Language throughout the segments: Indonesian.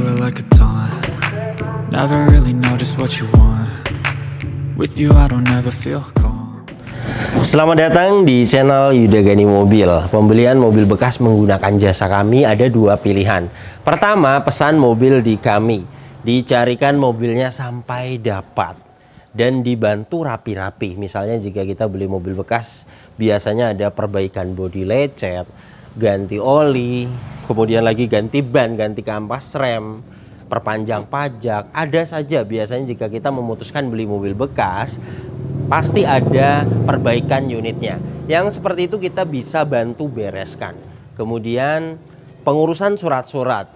it like a taunt. Never really know just what you want. With you I don't ever feel calm. Selamat datang di channel Yuda Gani Mobil. Pembelian mobil bekas menggunakan jasa kami ada dua pilihan. Pertama, pesan mobil di kami. Dicarikan mobilnya sampai dapat dan dibantu rapi-rapi. Misalnya jika kita beli mobil bekas, biasanya ada perbaikan bodi lecet, ganti oli, kemudian lagi ganti ban, ganti kampas rem, perpanjang pajak. Ada saja biasanya jika kita memutuskan beli mobil bekas, pasti ada perbaikan unitnya. Yang seperti itu kita bisa bantu bereskan. Kemudian pengurusan surat-surat,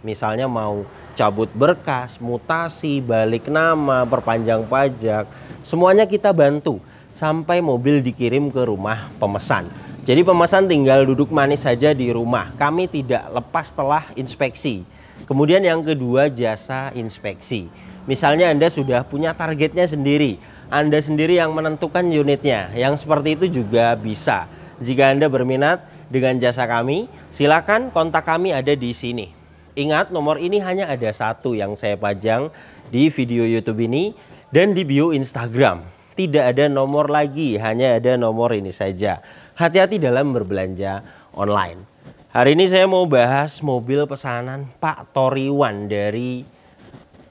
misalnya mau cabut berkas, mutasi, balik nama, perpanjang pajak, semuanya kita bantu sampai mobil dikirim ke rumah pemesan. Jadi pemesan tinggal duduk manis saja di rumah. Kami tidak lepas setelah inspeksi. Kemudian yang kedua, jasa inspeksi. Misalnya Anda sudah punya targetnya sendiri, Anda sendiri yang menentukan unitnya. Yang seperti itu juga bisa. Jika Anda berminat dengan jasa kami, silakan kontak kami ada di sini. Ingat, nomor ini hanya ada satu yang saya pajang di video YouTube ini dan di bio Instagram. Tidak ada nomor lagi, hanya ada nomor ini saja. Hati-hati dalam berbelanja online. Hari ini saya mau bahas mobil pesanan Pak Toriwan dari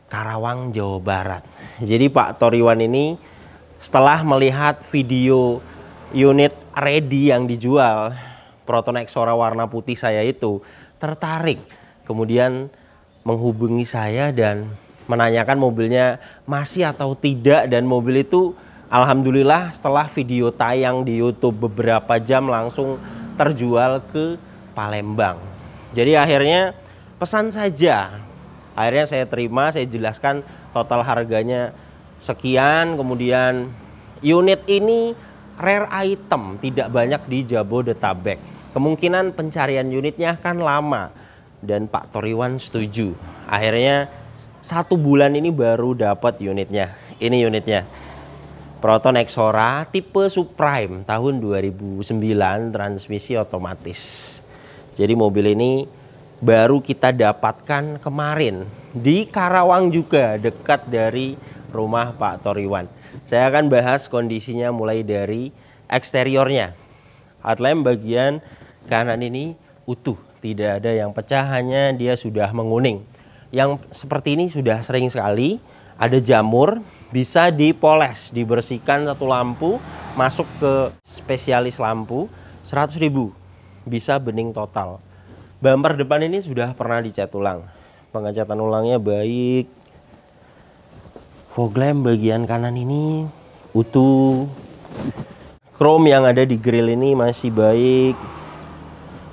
Karawang, Jawa Barat. Jadi Pak Toriwan ini setelah melihat video unit ready yang dijual, Proton Exora warna putih saya itu, tertarik. Kemudian menghubungi saya dan menanyakan mobilnya masih atau tidak, dan mobil itu alhamdulillah setelah video tayang di YouTube beberapa jam langsung terjual ke Palembang. Jadi akhirnya pesan saja. Akhirnya saya terima, saya jelaskan total harganya sekian. Kemudian unit ini rare item, tidak banyak di Jabodetabek. Kemungkinan pencarian unitnya akan lama. Dan Pak Toriwan setuju. Akhirnya 1 bulan ini baru dapat unitnya. Ini unitnya. Proton Exora tipe Supreme tahun 2009, transmisi otomatis. Jadi mobil ini baru kita dapatkan kemarin di Karawang juga, dekat dari rumah Pak Toriwan. Saya akan bahas kondisinya mulai dari eksteriornya. Headlamp bagian kanan ini utuh, tidak ada yang pecah, hanya dia sudah menguning. Yang seperti ini sudah sering sekali. Ada jamur, bisa dipoles, dibersihkan satu lampu, masuk ke spesialis lampu, 100.000, bisa bening total. Bumper depan ini sudah pernah dicat ulang, pengecatan ulangnya baik. Fog lamp bagian kanan ini utuh. Chrome yang ada di grill ini masih baik.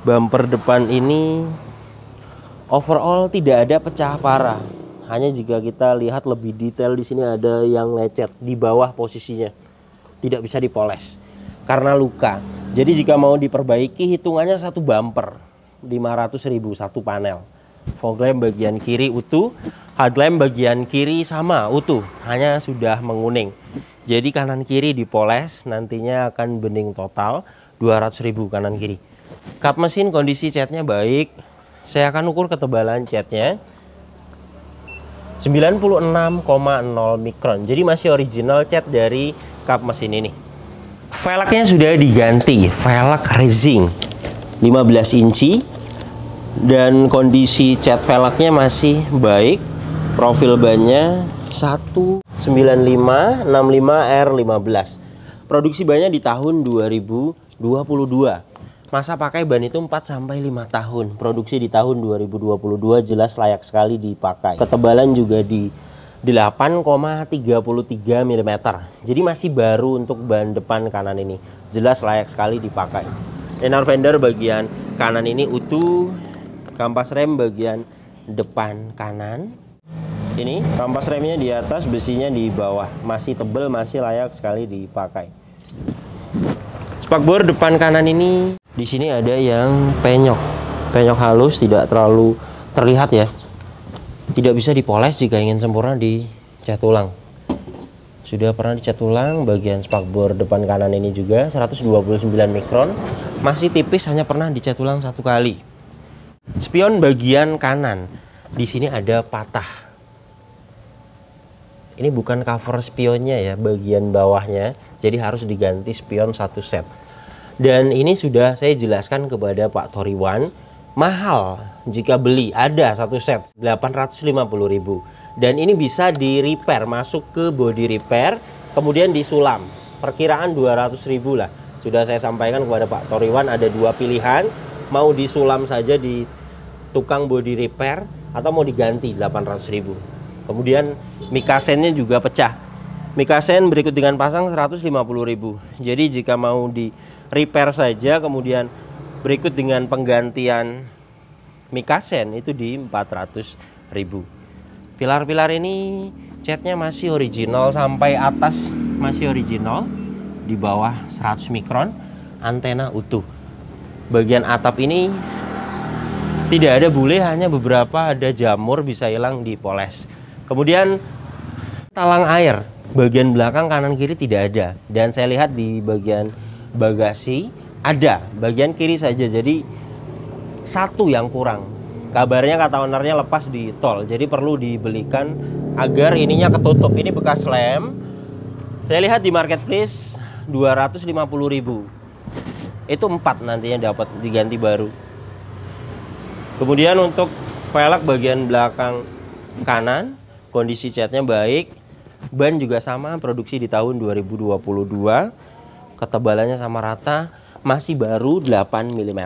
Bumper depan ini overall tidak ada pecah parah. Hanya jika kita lihat lebih detail di sini ada yang lecet di bawah posisinya. Tidak bisa dipoles karena luka. Jadi jika mau diperbaiki hitungannya satu bumper 500.000 satu panel. Fog lamp bagian kiri utuh, headlamp bagian kiri sama utuh, hanya sudah menguning. Jadi kanan kiri dipoles, nantinya akan bening total 200.000 kanan kiri. Kap mesin kondisi catnya baik. Saya akan ukur ketebalan catnya 96,0 mikron. Jadi masih original cat dari kap mesin ini. Velgnya sudah diganti, velg racing 15 inci. Dan kondisi cat velgnya masih baik. Profil bannya 19565 R15. Produksi bannya di tahun 2022. Masa pakai ban itu 4-5 tahun. Produksi di tahun 2022 jelas layak sekali dipakai. Ketebalan juga di 8,33 mm. Jadi masih baru untuk ban depan kanan ini. Jelas layak sekali dipakai. Inner fender bagian kanan ini utuh. Kampas rem bagian depan kanan. Ini kampas remnya di atas, besinya di bawah. Masih tebal, masih layak sekali dipakai. Spakbor depan kanan ini di sini ada yang penyok halus, tidak terlalu terlihat ya. Tidak bisa dipoles jika ingin sempurna dicat ulang. Sudah pernah dicat ulang bagian spakbor depan kanan ini juga 129 mikron. Masih tipis, hanya pernah dicat ulang 1 kali. Spion bagian kanan Di sini ada patah. Ini bukan cover spionnya ya, bagian bawahnya. Jadi harus diganti spion satu set. Dan ini sudah saya jelaskan kepada Pak Toriwan, mahal jika beli, ada satu set 850.000. Dan ini bisa di repair, masuk ke body repair, kemudian disulam. Perkiraan 200.000 lah. Sudah saya sampaikan kepada Pak Toriwan, ada dua pilihan, mau disulam saja di tukang body repair atau mau diganti 800.000. Kemudian mikasennya juga pecah. Mikasen berikut dengan pasang 150.000. Jadi jika mau di repair saja kemudian berikut dengan penggantian mikasen itu di 400.000. Pilar-pilar ini catnya masih original sampai atas masih original, di bawah 100 mikron, antena utuh. Bagian atap ini tidak ada bule, hanya beberapa ada jamur, bisa hilang dipoles. Kemudian talang air bagian belakang kanan kiri tidak ada, dan saya lihat di bagian bagasi ada, bagian kiri saja. Jadi satu yang kurang. Kabarnya kata ownernya lepas di tol, jadi perlu dibelikan agar ininya ketutup. Ini bekas lem. Saya lihat di marketplace 250.000. Itu 4 nantinya dapat diganti baru. Kemudian untuk velg bagian belakang kanan, kondisi catnya baik. Ban juga sama, produksi di tahun 2022. Ketebalannya sama rata, masih baru 8 mm.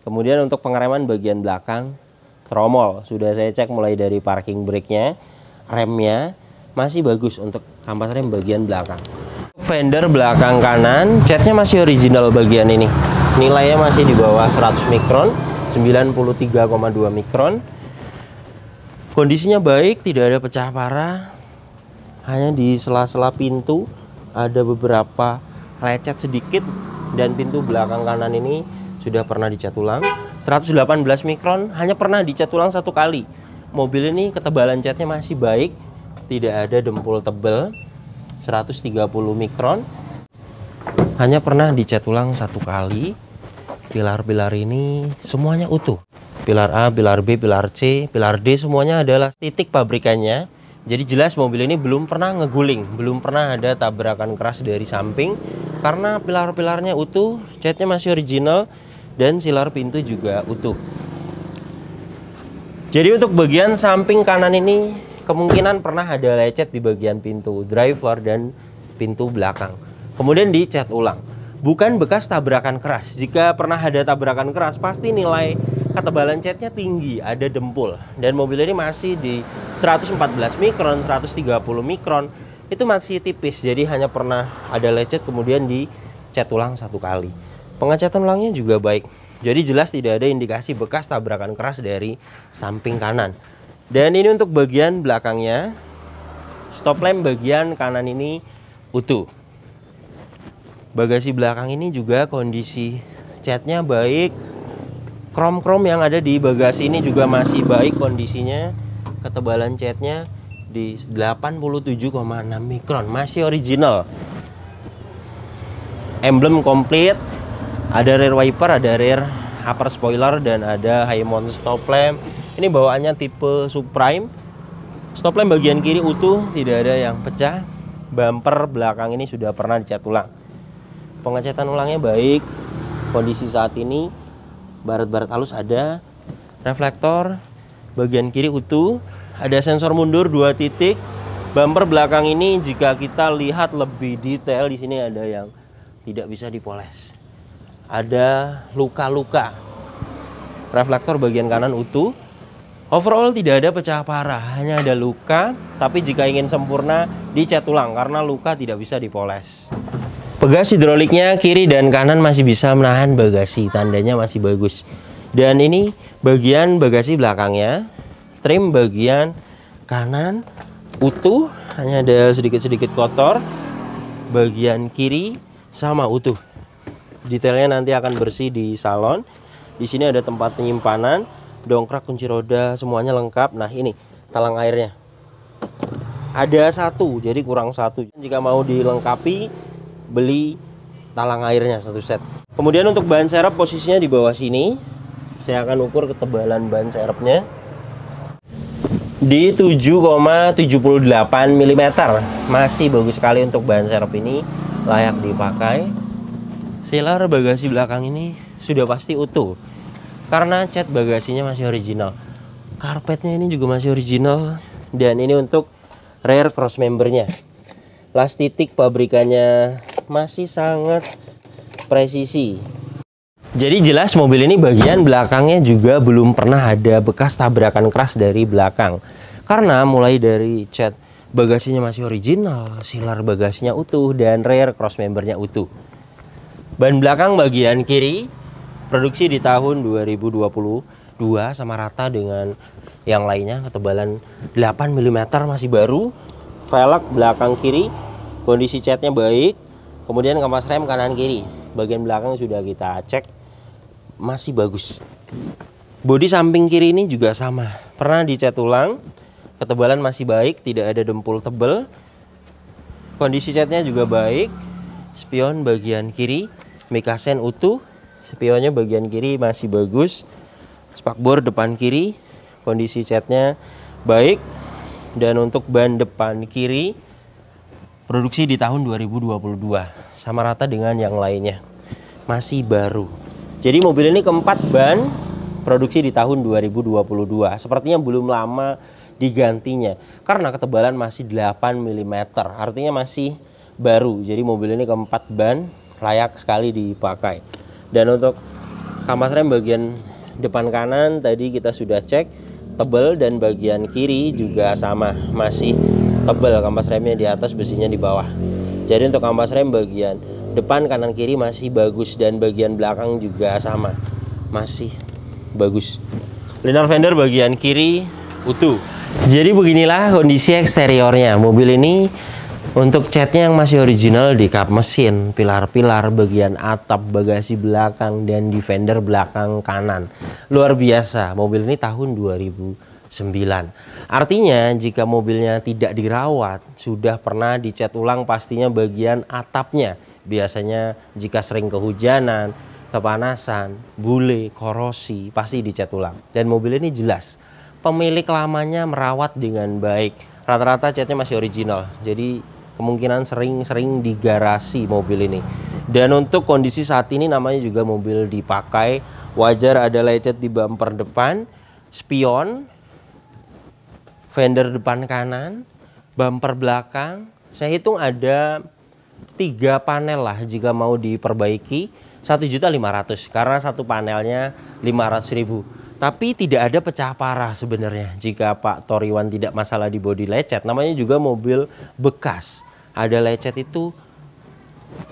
Kemudian untuk pengereman bagian belakang, tromol sudah saya cek mulai dari parking brake-nya, remnya masih bagus untuk kampas rem bagian belakang. Fender belakang kanan, catnya masih original bagian ini. Nilainya masih di bawah 100 mikron, 93,2 mikron. Kondisinya baik, tidak ada pecah parah. Hanya di sela-sela pintu ada beberapa lecet sedikit, dan pintu belakang kanan ini sudah pernah dicat ulang. 118 mikron, hanya pernah dicat ulang satu kali. Mobil ini ketebalan catnya masih baik, tidak ada dempul tebal. 130 mikron, hanya pernah dicat ulang satu kali. Pilar-pilar ini semuanya utuh. Pilar A, pilar B, pilar C, pilar D semuanya adalah titik pabrikannya. Jadi jelas mobil ini belum pernah ngeguling, belum pernah ada tabrakan keras dari samping, karena pilar-pilarnya utuh, catnya masih original, dan silar pintu juga utuh. Jadi untuk bagian samping kanan ini kemungkinan pernah ada lecet di bagian pintu driver dan pintu belakang. Kemudian dicat ulang. Bukan bekas tabrakan keras. Jika pernah ada tabrakan keras, pasti nilai ketebalan catnya tinggi, ada dempul. Dan mobil ini masih di 114 mikron, 130 mikron. Itu masih tipis, jadi hanya pernah ada lecet kemudian dicat ulang satu kali. Pengecatan ulangnya juga baik. Jadi jelas tidak ada indikasi bekas tabrakan keras dari samping kanan. Dan ini untuk bagian belakangnya. Stop lamp bagian kanan ini utuh. Bagasi belakang ini juga kondisi catnya baik. Krom-krom yang ada di bagasi ini juga masih baik kondisinya. Ketebalan catnya di 87,6 mikron, masih original. Emblem komplit. Ada rear wiper, ada rear upper spoiler, dan ada high mount stop lamp. Ini bawaannya tipe subprime. Stop lamp bagian kiri utuh, tidak ada yang pecah. Bumper belakang ini sudah pernah dicat ulang. Pengecatan ulangnya baik. Kondisi saat ini baret-baret halus ada. Reflektor bagian kiri utuh. Ada sensor mundur 2 titik. Bumper belakang ini jika kita lihat lebih detail, di sini ada yang tidak bisa dipoles. Ada luka-luka. Reflektor bagian kanan utuh. Overall tidak ada pecah parah, hanya ada luka. Tapi jika ingin sempurna, dicat ulang karena luka tidak bisa dipoles. Pegas hidroliknya kiri dan kanan masih bisa menahan bagasi, tandanya masih bagus. Dan ini bagian bagasi belakangnya. Trim bagian kanan utuh, hanya ada sedikit-sedikit kotor. Bagian kiri sama utuh. Detailnya nanti akan bersih di salon. Di sini ada tempat penyimpanan, dongkrak, kunci roda, semuanya lengkap. Nah ini talang airnya. Ada satu, jadi kurang satu. Jika mau dilengkapi, beli talang airnya satu set. Kemudian untuk ban serep posisinya di bawah sini. Saya akan ukur ketebalan ban serepnya. di 7,78 mm. Masih bagus sekali untuk bahan serep ini, layak dipakai. Sealer bagasi belakang ini sudah pasti utuh karena cat bagasinya masih original. Karpetnya ini juga masih original, dan ini untuk rear cross membernya. Las titik pabrikannya masih sangat presisi. Jadi jelas mobil ini bagian belakangnya juga belum pernah ada bekas tabrakan keras dari belakang. Karena mulai dari cat bagasinya masih original, sealer bagasinya utuh, dan rear cross membernya utuh. Ban belakang bagian kiri produksi di tahun 2022 sama rata dengan yang lainnya, ketebalan 8 mm, masih baru. Velg belakang kiri kondisi catnya baik. Kemudian kampas rem kanan kiri bagian belakang sudah kita cek, masih bagus. Bodi samping kiri ini juga sama, pernah dicat ulang, ketebalan masih baik, tidak ada dempul tebel. Kondisi catnya juga baik. Spion bagian kiri Mikasen utuh, spionnya bagian kiri masih bagus. Spakbor depan kiri kondisi catnya baik. Dan untuk ban depan kiri produksi di tahun 2022 sama rata dengan yang lainnya, masih baru. Jadi mobil ini keempat ban produksi di tahun 2022. Sepertinya belum lama digantinya karena ketebalan masih 8 mm, artinya masih baru. Jadi mobil ini keempat ban, layak sekali dipakai. Dan untuk kampas rem bagian depan kanan tadi kita sudah cek, tebal, dan bagian kiri juga sama, masih tebal. Kampas remnya di atas, besinya di bawah. Jadi untuk kampas rem bagian depan kanan kiri masih bagus, dan bagian belakang juga sama, masih bagus. Liner fender bagian kiri utuh. Jadi beginilah kondisi eksteriornya. Mobil ini untuk catnya yang masih original di kap mesin, pilar-pilar, bagian atap, bagasi belakang, dan di fender belakang kanan. Luar biasa, mobil ini tahun 2009. Artinya jika mobilnya tidak dirawat, sudah pernah dicat ulang pastinya bagian atapnya. Biasanya jika sering kehujanan, kepanasan, bule, korosi, pasti dicat ulang. Dan mobil ini jelas pemilik lamanya merawat dengan baik. Rata-rata catnya masih original, jadi kemungkinan sering-sering di garasi mobil ini. Dan untuk kondisi saat ini namanya juga mobil dipakai, wajar ada lecet di bumper depan, spion, fender depan kanan, bumper belakang. Saya hitung ada 3 panel lah jika mau diperbaiki, 1.500.000 karena satu panelnya 500.000. Tapi tidak ada pecah parah sebenarnya jika Pak Toriwan tidak masalah di bodi lecet. Namanya juga mobil bekas, ada lecet itu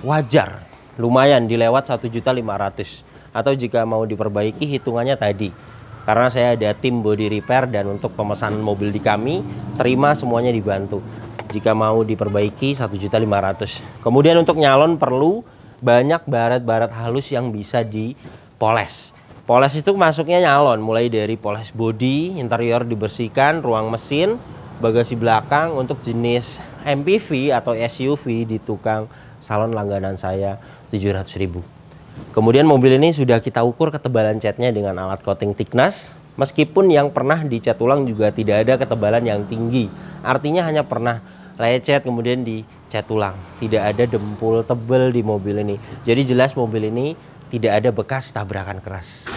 wajar, lumayan dilewat 1.500.000. Atau jika mau diperbaiki hitungannya tadi, karena saya ada tim body repair dan untuk pemesanan mobil di kami terima semuanya dibantu. Jika mau diperbaiki 1.500.000. Kemudian untuk nyalon perlu banyak baret-baret halus yang bisa dipoles. Poles itu masuknya nyalon, mulai dari poles bodi, interior dibersihkan, ruang mesin, bagasi belakang. Untuk jenis MPV atau SUV di tukang salon langganan saya 700.000. Kemudian mobil ini sudah kita ukur ketebalan catnya dengan alat coating thickness. Meskipun yang pernah dicat ulang juga tidak ada ketebalan yang tinggi. Artinya hanya pernah lecet kemudian dicat ulang. Tidak ada dempul tebel di mobil ini. Jadi jelas mobil ini tidak ada bekas tabrakan keras.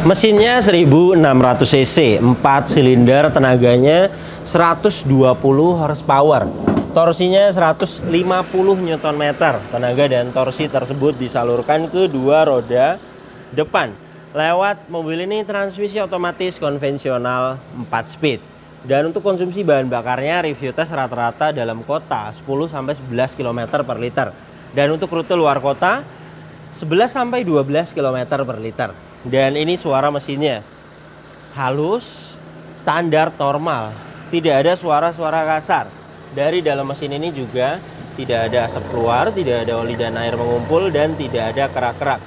Mesinnya 1600 cc, 4 silinder, tenaganya 120 horsepower. Torsinya 150 Nm. Tenaga dan torsi tersebut disalurkan ke 2 roda depan. Lewat mobil ini transmisi otomatis konvensional 4 speed. Dan untuk konsumsi bahan bakarnya review tes rata-rata dalam kota 10-11 km per liter. Dan untuk rute luar kota 11-12 km per liter. Dan ini suara mesinnya halus, standar, normal. Tidak ada suara-suara kasar. Dari dalam mesin ini juga tidak ada asap keluar, tidak ada oli dan air mengumpul, dan tidak ada kerak-kerak.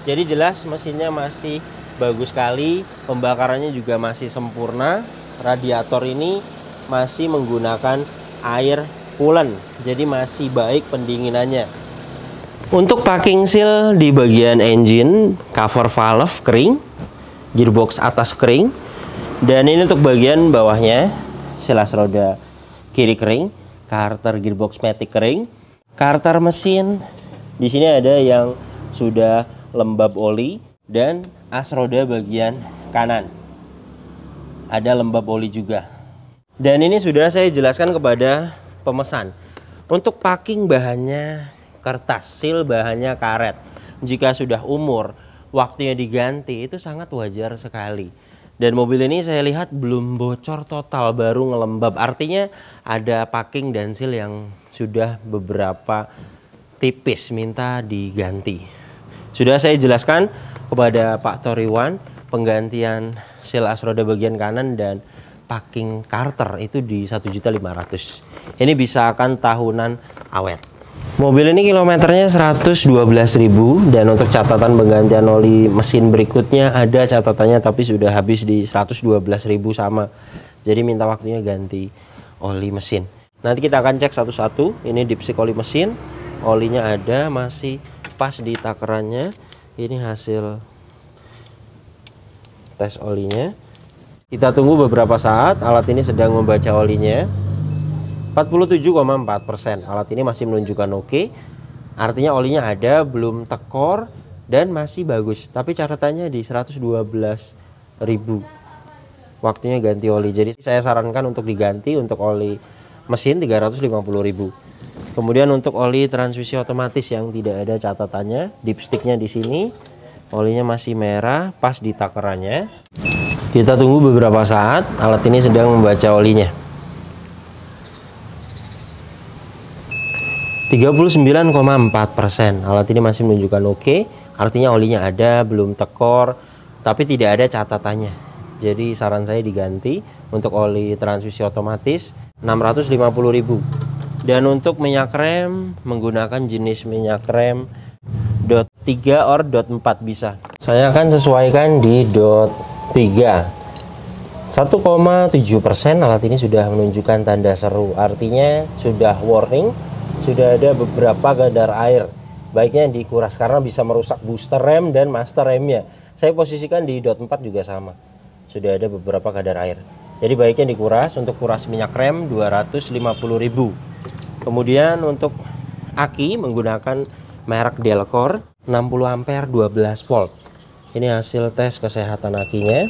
Jadi jelas mesinnya masih bagus sekali, pembakarannya juga masih sempurna. Radiator ini masih menggunakan air coolant, jadi masih baik pendinginannya. Untuk packing seal di bagian engine, cover valve kering, gearbox atas kering, dan ini untuk bagian bawahnya, selas roda kiri kering, karter gearbox matic kering, karter mesin. Di sini ada yang sudah lembab oli dan as roda bagian kanan ada lembab oli juga. Dan ini sudah saya jelaskan kepada pemesan. Untuk packing bahannya kertas, seal bahannya karet. Jika sudah umur, waktunya diganti itu sangat wajar sekali. Dan mobil ini saya lihat belum bocor total, baru ngelembab. Artinya ada packing dan seal yang sudah beberapa tipis, minta diganti. Sudah saya jelaskan kepada Pak Toriwan penggantian seal as roda bagian kanan dan packing karter itu di 1.500.000. Ini bisa akan tahunan awet. Mobil ini kilometernya 112.000 dan untuk catatan penggantian oli mesin berikutnya ada catatannya tapi sudah habis di 112.000 sama. Jadi minta waktunya ganti oli mesin. Nanti kita akan cek satu-satu. Ini dipstick oli mesin. Olinya ada, masih pas di takerannya. Ini hasil tes olinya. Kita tunggu beberapa saat. Alat ini sedang membaca olinya. 47,4%. Alat ini masih menunjukkan oke. Artinya olinya ada, belum tekor dan masih bagus. Tapi catatannya di 112.000. Waktunya ganti oli. Jadi saya sarankan untuk diganti untuk oli mesin 350.000. Kemudian untuk oli transmisi otomatis yang tidak ada catatannya, dipsticknya di sini. Olinya masih merah, pas di takerannya. Kita tunggu beberapa saat. Alat ini sedang membaca olinya. 39,4%. Alat ini masih menunjukkan oke. Artinya olinya ada, belum tekor, tapi tidak ada catatannya. Jadi saran saya diganti untuk oli transmisi otomatis 650.000. Dan untuk minyak rem menggunakan jenis minyak rem dot 3 or dot 4 bisa. Saya akan sesuaikan di dot 3. 1,7%. Alat ini sudah menunjukkan tanda seru. Artinya sudah warning. Sudah ada beberapa kadar air, baiknya dikuras karena bisa merusak booster rem dan master remnya. Saya posisikan di dot 4 juga sama, sudah ada beberapa kadar air, jadi baiknya dikuras. Untuk kuras minyak rem 250.000. Kemudian untuk aki menggunakan merek Delcor 60 ampere 12 volt. Ini hasil tes kesehatan akinya.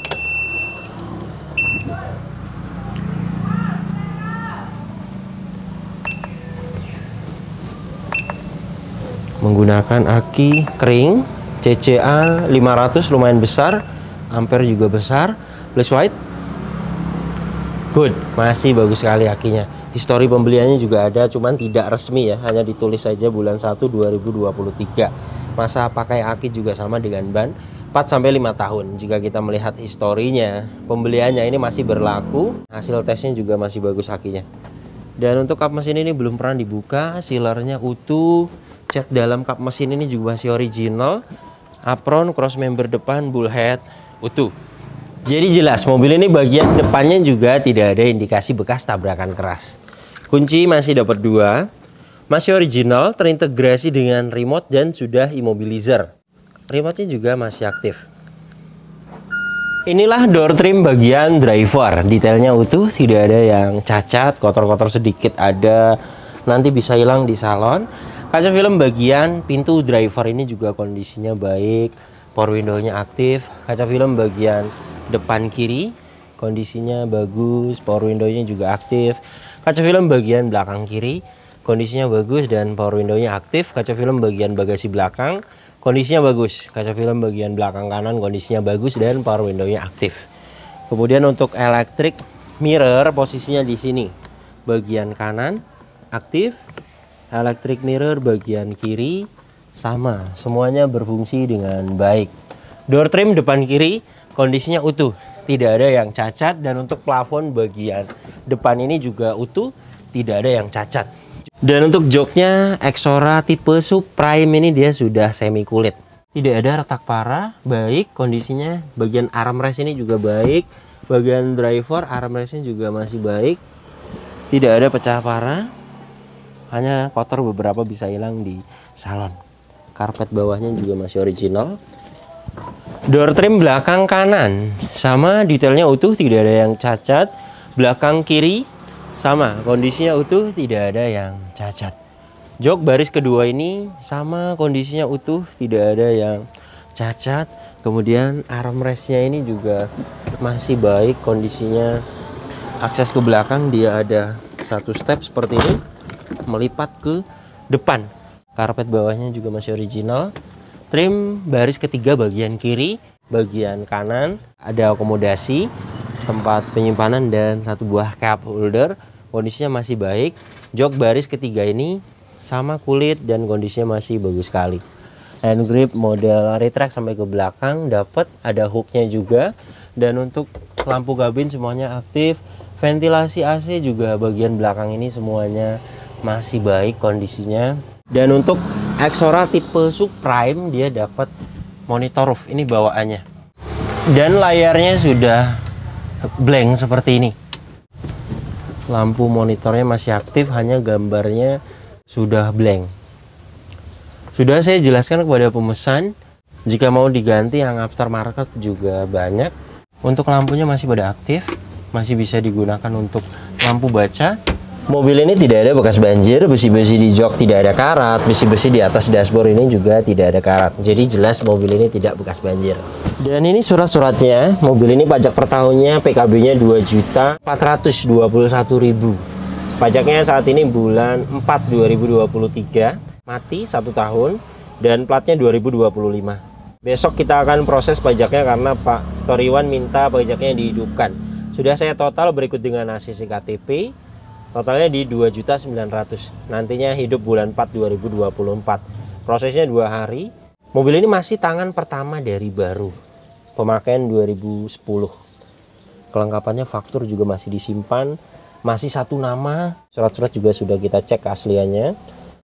Menggunakan aki kering CCA 500, lumayan besar, ampere juga besar, plus white good, masih bagus sekali akinya. Histori pembeliannya juga ada, cuman tidak resmi ya, hanya ditulis saja bulan 1 2023. Masa pakai aki juga sama dengan ban 4-5 tahun. Jika kita melihat historinya pembeliannya ini masih berlaku, hasil tesnya juga masih bagus akinya. Dan untuk kap mesin ini belum pernah dibuka, sealernya utuh. Cat dalam kap mesin ini juga masih original. Apron, cross member depan, bullhead utuh. Jadi jelas mobil ini bagian depannya juga tidak ada indikasi bekas tabrakan keras. Kunci masih dapat 2. Masih original, terintegrasi dengan remote dan sudah immobilizer. Remote-nya juga masih aktif. Inilah door trim bagian driver. Detailnya utuh, tidak ada yang cacat, kotor-kotor sedikit ada. Nanti bisa hilang di salon. Kaca film bagian pintu driver ini juga kondisinya baik, power window-nya aktif. Kaca film bagian depan kiri kondisinya bagus, power window-nya juga aktif. Kaca film bagian belakang kiri kondisinya bagus dan power window-nya aktif. Kaca film bagian bagasi belakang kondisinya bagus. Kaca film bagian belakang kanan kondisinya bagus dan power window-nya aktif. Kemudian untuk electric mirror posisinya di sini. Bagian kanan aktif. Electric mirror bagian kiri sama, semuanya berfungsi dengan baik. Door trim depan kiri kondisinya utuh, tidak ada yang cacat. Dan untuk plafon bagian depan ini juga utuh, tidak ada yang cacat. Dan untuk joknya Exora tipe subprime ini dia sudah semi kulit, tidak ada retak parah, baik kondisinya. Bagian armrest ini juga baik, bagian driver armrestnya juga masih baik, tidak ada pecah parah. Hanya kotor beberapa bisa hilang di salon. Karpet bawahnya juga masih original. Door trim belakang kanan sama, detailnya utuh, tidak ada yang cacat. Belakang kiri sama, kondisinya utuh, tidak ada yang cacat. Jok baris kedua ini sama, kondisinya utuh, tidak ada yang cacat. Kemudian armrestnya ini juga masih baik kondisinya. Akses ke belakang dia ada satu step seperti ini, melipat ke depan. Karpet bawahnya juga masih original. Trim baris ketiga bagian kiri, bagian kanan ada akomodasi, tempat penyimpanan dan satu buah cup holder. Kondisinya masih baik. Jok baris ketiga ini sama kulit dan kondisinya masih bagus sekali. Hand grip model retract sampai ke belakang dapat, ada hooknya juga. Dan untuk lampu kabin semuanya aktif. Ventilasi AC juga bagian belakang ini semuanya masih baik kondisinya. Dan untuk Exora tipe Supreme dia dapat monitor roof, ini bawaannya. Dan layarnya sudah blank seperti ini. Lampu monitornya masih aktif, hanya gambarnya sudah blank. Sudah saya jelaskan kepada pemesan, jika mau diganti yang aftermarket juga banyak. Untuk lampunya masih pada aktif, masih bisa digunakan untuk lampu baca. Mobil ini tidak ada bekas banjir, besi-besi di jok tidak ada karat, besi-besi di atas dashboard ini juga tidak ada karat. Jadi jelas mobil ini tidak bekas banjir. Dan ini surat-suratnya. Mobil ini pajak per tahunnya PKB-nya 2.421.000. Pajaknya saat ini bulan 4 2023, mati 1 tahun, dan platnya 2025. Besok kita akan proses pajaknya karena Pak Toriwan minta pajaknya dihidupkan. Sudah saya total berikut dengan ACC KTP. Totalnya di 2.900.000. Nantinya hidup bulan 4 2024. Prosesnya 2 hari. Mobil ini masih tangan pertama dari baru. Pemakaian 2010. Kelengkapannya faktur juga masih disimpan. Masih satu nama. Surat-surat juga sudah kita cek keasliannya.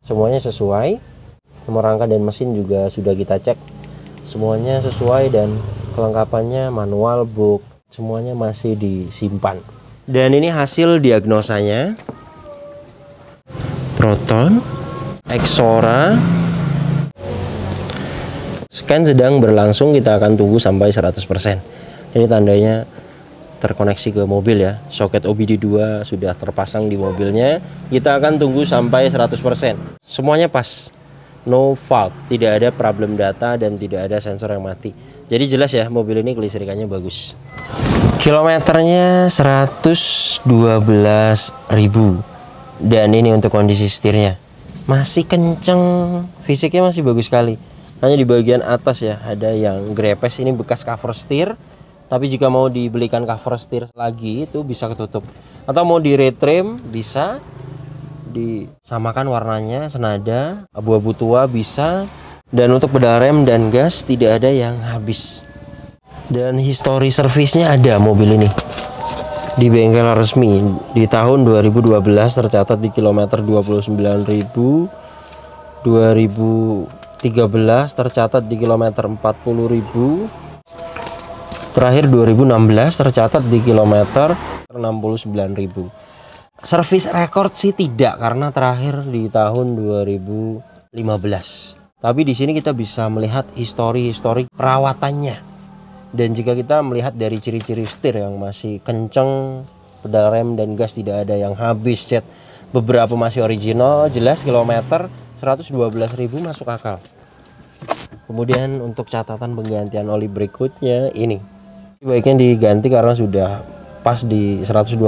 Semuanya sesuai. Nomor rangka dan mesin juga sudah kita cek. Semuanya sesuai dan kelengkapannya manual book. Semuanya masih disimpan. Dan ini hasil diagnosanya. Proton, Exora. Scan sedang berlangsung, kita akan tunggu sampai 100%. Ini tandanya terkoneksi ke mobil ya. Soket OBD2 sudah terpasang di mobilnya. Kita akan tunggu sampai 100%. Semuanya pas. No fault, tidak ada problem data dan tidak ada sensor yang mati. Jadi jelas ya, mobil ini kelistrikannya bagus. Kilometernya 112.000. Dan ini untuk kondisi setirnya masih kenceng, fisiknya masih bagus sekali. Hanya di bagian atas ya ada yang grepes, ini bekas cover setir. Tapi jika mau dibelikan cover setir lagi itu bisa ketutup. Atau mau di retrim bisa, disamakan warnanya senada, abu-abu tua bisa. Dan untuk pedal rem dan gas tidak ada yang habis. Dan histori servisnya ada mobil ini di bengkel resmi. Di tahun 2012 tercatat di kilometer 29.000. 2013 tercatat di kilometer 40.000. Terakhir 2016 tercatat di kilometer 69.000. Servis record sih tidak, karena terakhir di tahun 2015. Tapi di sini kita bisa melihat histori perawatannya. Dan jika kita melihat dari ciri-ciri setir yang masih kenceng, pedal rem dan gas tidak ada yang habis, cat beberapa masih original, jelas kilometer 112.000 masuk akal. Kemudian untuk catatan penggantian oli berikutnya ini. Baiknya diganti karena sudah pas di 112.000.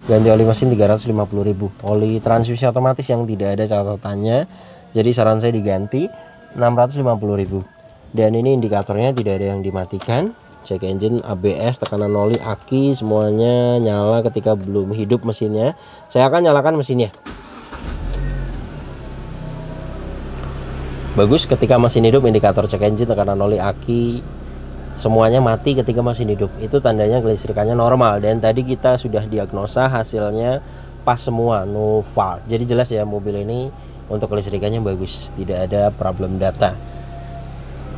Ganti oli mesin 350.000. Oli transmisi otomatis yang tidak ada catatannya. Jadi saran saya diganti 650.000. Dan ini indikatornya tidak ada yang dimatikan. Cek engine, ABS, tekanan oli, aki semuanya nyala ketika belum hidup mesinnya. Saya akan nyalakan mesinnya. Bagus, ketika mesin hidup indikator cek engine, tekanan oli, aki semuanya mati ketika mesin hidup. Itu tandanya kelistrikannya normal. Dan tadi kita sudah diagnosa, hasilnya pas semua, no fault. Jadi jelas ya mobil ini untuk kelistrikannya bagus, tidak ada problem data.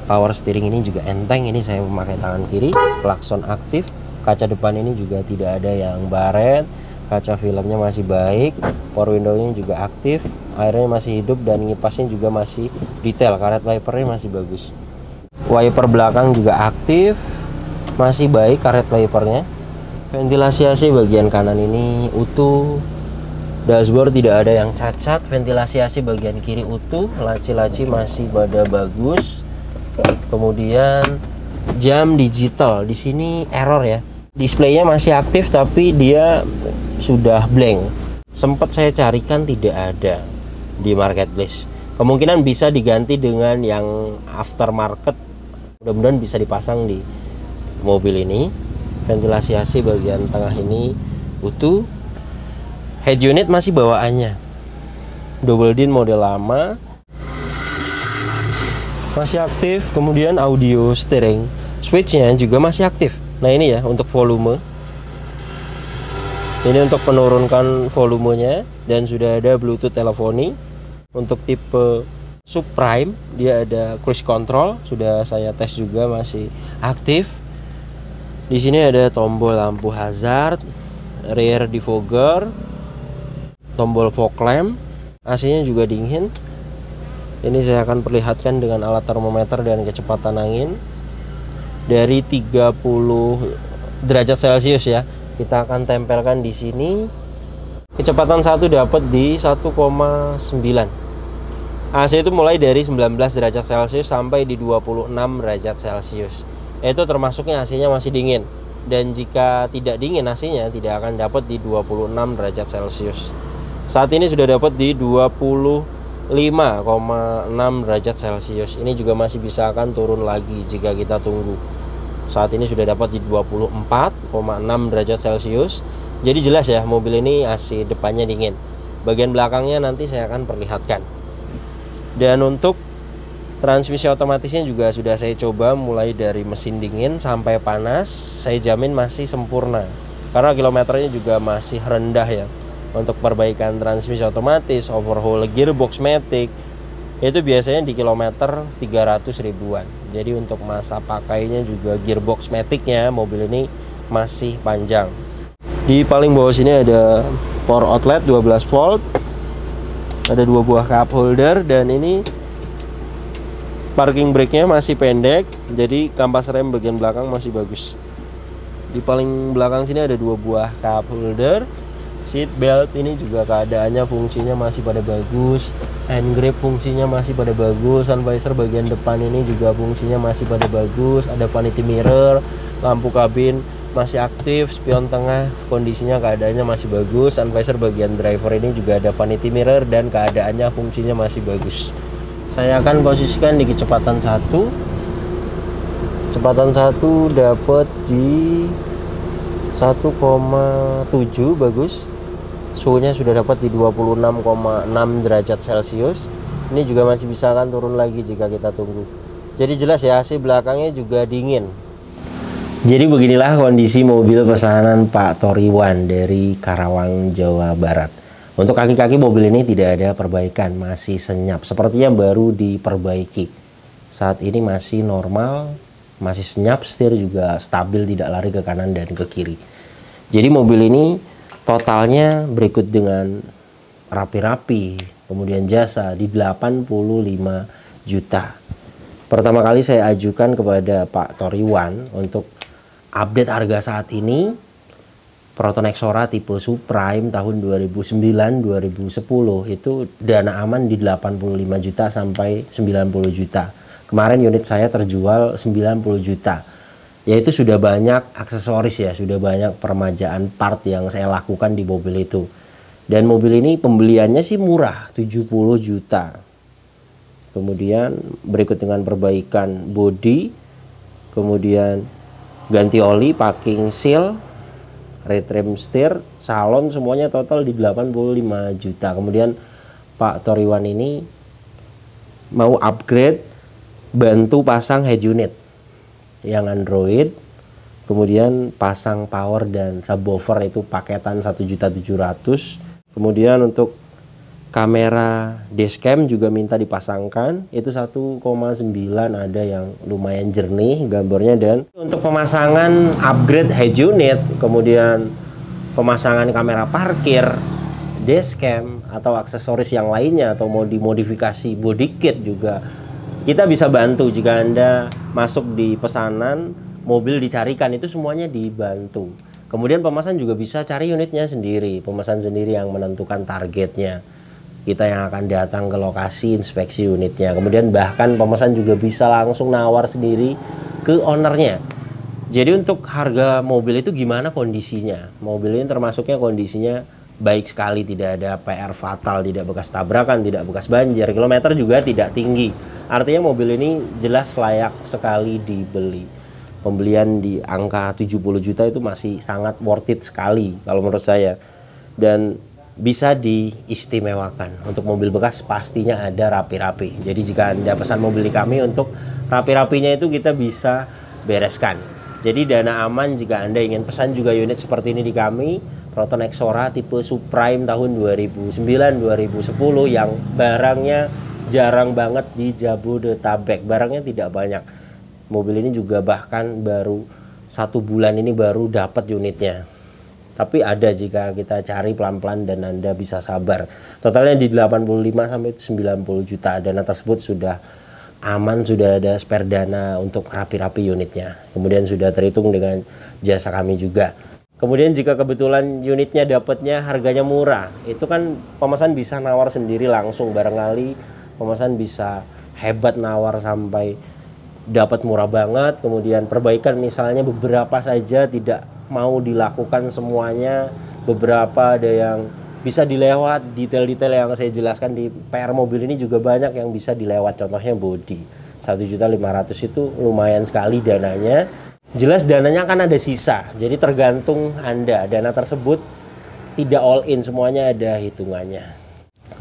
Power steering ini juga enteng, ini saya memakai tangan kiri. Klakson aktif. Kaca depan ini juga tidak ada yang baret. Kaca filmnya masih baik. Power window-nya juga aktif. airnya masih hidup dan ngipasnya juga masih detail. Karet wipernya masih bagus. Wiper belakang juga aktif, masih baik karet wipernya. Ventilasi AC bagian kanan ini utuh. Dashboard tidak ada yang cacat. Ventilasi AC bagian kiri utuh. Laci-laci masih pada bagus. Kemudian jam digital di sini error ya. Displaynya masih aktif tapi dia sudah blank. Sempat saya carikan tidak ada di marketplace. Kemungkinan bisa diganti dengan yang aftermarket. Mudah-mudahan bisa dipasang di mobil ini. Ventilasi AC bagian tengah ini utuh. Head unit masih bawaannya. Double din model lama. Masih aktif. Kemudian audio steering. Switchnya juga masih aktif. Nah ini ya untuk volume. Ini untuk menurunkan volumenya. Dan sudah ada Bluetooth teleponi. Untuk tipe subprime dia ada cruise control. Sudah saya tes juga masih aktif. Di sini ada tombol lampu hazard, rear defogger, tombol fog lamp. AC-nya juga dingin. Ini saya akan perlihatkan dengan alat termometer dan kecepatan angin. Dari 30 derajat Celcius ya. Kita akan tempelkan di sini. Kecepatan 1 dapat di 1,9. AC itu mulai dari 19 derajat Celcius sampai di 26 derajat Celcius. Itu termasuknya AC-nya masih dingin. Dan jika tidak dingin AC-nya tidak akan dapat di 26 derajat Celcius. Saat ini sudah dapat di 25,6 derajat Celcius. Ini juga masih bisa akan turun lagi jika kita tunggu. Saat ini sudah dapat di 24,6 derajat Celcius. Jadi jelas ya mobil ini AC depannya dingin. Bagian belakangnya nanti saya akan perlihatkan. Dan untuk transmisi otomatisnya juga sudah saya coba mulai dari mesin dingin sampai panas. Saya jamin masih sempurna. Karena kilometernya juga masih rendah ya. Untuk perbaikan transmisi otomatis, overhaul gearbox matic itu biasanya di kilometer 300 ribuan. Jadi untuk masa pakainya juga gearbox maticnya mobil ini masih panjang. Di paling bawah sini ada power outlet 12 volt. Ada 2 buah cup holder dan ini parking brake-nya masih pendek. Jadi kampas rem bagian belakang masih bagus. Di paling belakang sini ada 2 buah cup holder. Seat belt ini juga keadaannya fungsinya masih pada bagus. Hand grip fungsinya masih pada bagus. Sun visor bagian depan ini juga fungsinya masih pada bagus. Ada vanity mirror. Lampu kabin masih aktif. Spion tengah kondisinya keadaannya masih bagus. Sun visor bagian driver ini juga ada vanity mirror dan keadaannya fungsinya masih bagus. Saya akan posisikan di kecepatan 1. Kecepatan 1 dapat di 1,7 bagus. Suhunya sudah dapat di 26,6 derajat Celcius. Ini juga masih bisa kan turun lagi jika kita tunggu. Jadi jelas ya AC belakangnya juga dingin. Jadi beginilah kondisi mobil pesanan Pak Toriwan dari Karawang, Jawa Barat. Untuk kaki-kaki mobil ini tidak ada perbaikan, masih senyap. Sepertinya baru diperbaiki. Saat ini masih normal, masih senyap, setir juga stabil, tidak lari ke kanan dan ke kiri. Jadi mobil ini totalnya berikut dengan rapi-rapi, kemudian jasa di 85 juta. Pertama kali saya ajukan kepada Pak Toriwan untuk update harga saat ini. Proton Exora tipe subprime tahun 2009-2010 itu dana aman di 85 juta sampai 90 juta. Kemarin unit saya terjual 90 juta. Yaitu sudah banyak aksesoris ya, sudah banyak peremajaan part yang saya lakukan di mobil itu. Dan mobil ini pembeliannya sih murah, 70 juta. Kemudian berikut dengan perbaikan bodi, kemudian ganti oli, parking seal, retrim steer, salon semuanya total di 85 juta. Kemudian Pak Toriwan ini mau upgrade, bantu pasang head unit yang Android, kemudian pasang power dan subwoofer itu paketan 1.700.000. Kemudian untuk kamera dashcam juga minta dipasangkan, itu 1,9, ada yang lumayan jernih gambarnya. Dan untuk pemasangan upgrade head unit, kemudian pemasangan kamera parkir dashcam atau aksesoris yang lainnya, atau mau dimodifikasi body kit juga kita bisa bantu. Jika Anda masuk di pesanan mobil dicarikan, itu semuanya dibantu. Kemudian pemesan juga bisa cari unitnya sendiri, pemesan sendiri yang menentukan targetnya. Kita yang akan datang ke lokasi inspeksi unitnya. Kemudian bahkan pemesan juga bisa langsung nawar sendiri ke ownernya. Jadi untuk harga mobil itu gimana kondisinya? Mobil ini termasuknya kondisinya baik sekali, tidak ada PR fatal, tidak bekas tabrakan, tidak bekas banjir, kilometer juga tidak tinggi. Artinya mobil ini jelas layak sekali dibeli. Pembelian di angka 70 juta itu masih sangat worth it sekali kalau menurut saya. Dan bisa diistimewakan. Untuk mobil bekas pastinya ada rapi-rapi. Jadi jika Anda pesan mobil di kami, untuk rapi-rapinya itu kita bisa bereskan. Jadi dana aman jika Anda ingin pesan juga unit seperti ini di kami. Proton Exora tipe Supreme tahun 2009-2010 yang barangnya jarang banget di Jabodetabek. Barangnya tidak banyak. Mobil ini juga bahkan baru 1 bulan ini baru dapat unitnya. Tapi ada jika kita cari pelan-pelan dan Anda bisa sabar. Totalnya di 85 sampai 90 juta. Dana tersebut sudah aman, sudah ada spare dana untuk rapi-rapi unitnya. Kemudian sudah terhitung dengan jasa kami juga. Kemudian jika kebetulan unitnya dapatnya harganya murah, itu kan pemesan bisa nawar sendiri langsung. Barangkali pemesan bisa hebat nawar sampai dapat murah banget. Kemudian perbaikan misalnya beberapa saja, tidak mau dilakukan semuanya, beberapa ada yang bisa dilewat. Detail-detail yang saya jelaskan di PR mobil ini juga banyak yang bisa dilewat. Contohnya bodi 1.500.000 itu lumayan sekali dananya. Jelas dananya kan ada sisa, jadi tergantung Anda. Dana tersebut tidak all in, semuanya ada hitungannya.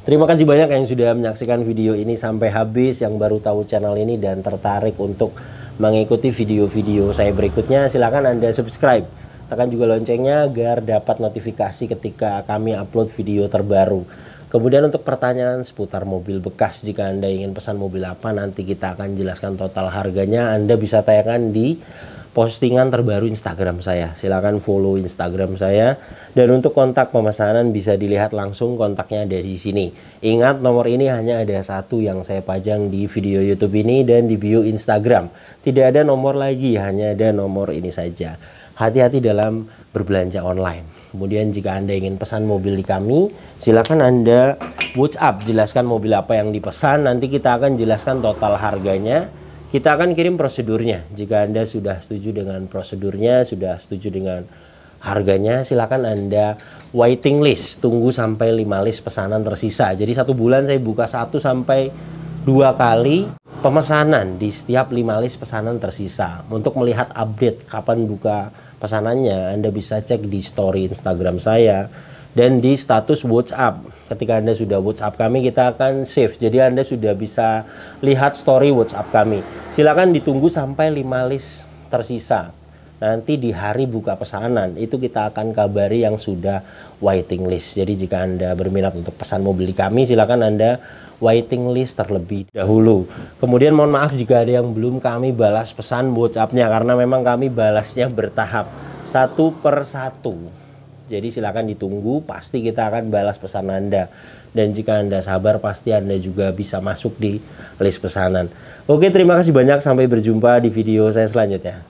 Terima kasih banyak yang sudah menyaksikan video ini sampai habis. Yang baru tahu channel ini dan tertarik untuk mengikuti video-video saya berikutnya, silakan Anda subscribe. Tekan juga loncengnya agar dapat notifikasi ketika kami upload video terbaru. Kemudian untuk pertanyaan seputar mobil bekas, jika Anda ingin pesan mobil apa, nanti kita akan jelaskan total harganya. Anda bisa tanyakan di postingan terbaru Instagram saya. Silakan follow Instagram saya. Dan untuk kontak pemesanan bisa dilihat langsung, kontaknya ada di sini. Ingat, nomor ini hanya ada satu yang saya pajang di video YouTube ini dan di bio Instagram. Tidak ada nomor lagi, hanya ada nomor ini saja. Hati-hati dalam berbelanja online. Kemudian jika Anda ingin pesan mobil di kami, silakan Anda WhatsApp, jelaskan mobil apa yang dipesan. Nanti kita akan jelaskan total harganya. Kita akan kirim prosedurnya. Jika Anda sudah setuju dengan prosedurnya, sudah setuju dengan harganya, silakan Anda waiting list. Tunggu sampai 5 list pesanan tersisa. Jadi 1 bulan saya buka 1 sampai 2 kali pemesanan di setiap 5 list pesanan tersisa. Untuk melihat update kapan buka pesanannya, Anda bisa cek di story Instagram saya dan di status WhatsApp. Ketika Anda sudah WhatsApp kami, kita akan save. Jadi Anda sudah bisa lihat story WhatsApp kami. Silakan ditunggu sampai 5 list tersisa. Nanti di hari buka pesanan itu kita akan kabari yang sudah waiting list. Jadi jika Anda berminat untuk pesan mobil di kami, silakan Anda waiting list terlebih dahulu. Kemudian mohon maaf jika ada yang belum kami balas pesan WhatsApp-nya, karena memang kami balasnya bertahap 1 per 1. Jadi silakan ditunggu, pasti kita akan balas pesan Anda. Dan jika Anda sabar, pasti Anda juga bisa masuk di list pesanan. Oke, terima kasih banyak, sampai berjumpa di video saya selanjutnya.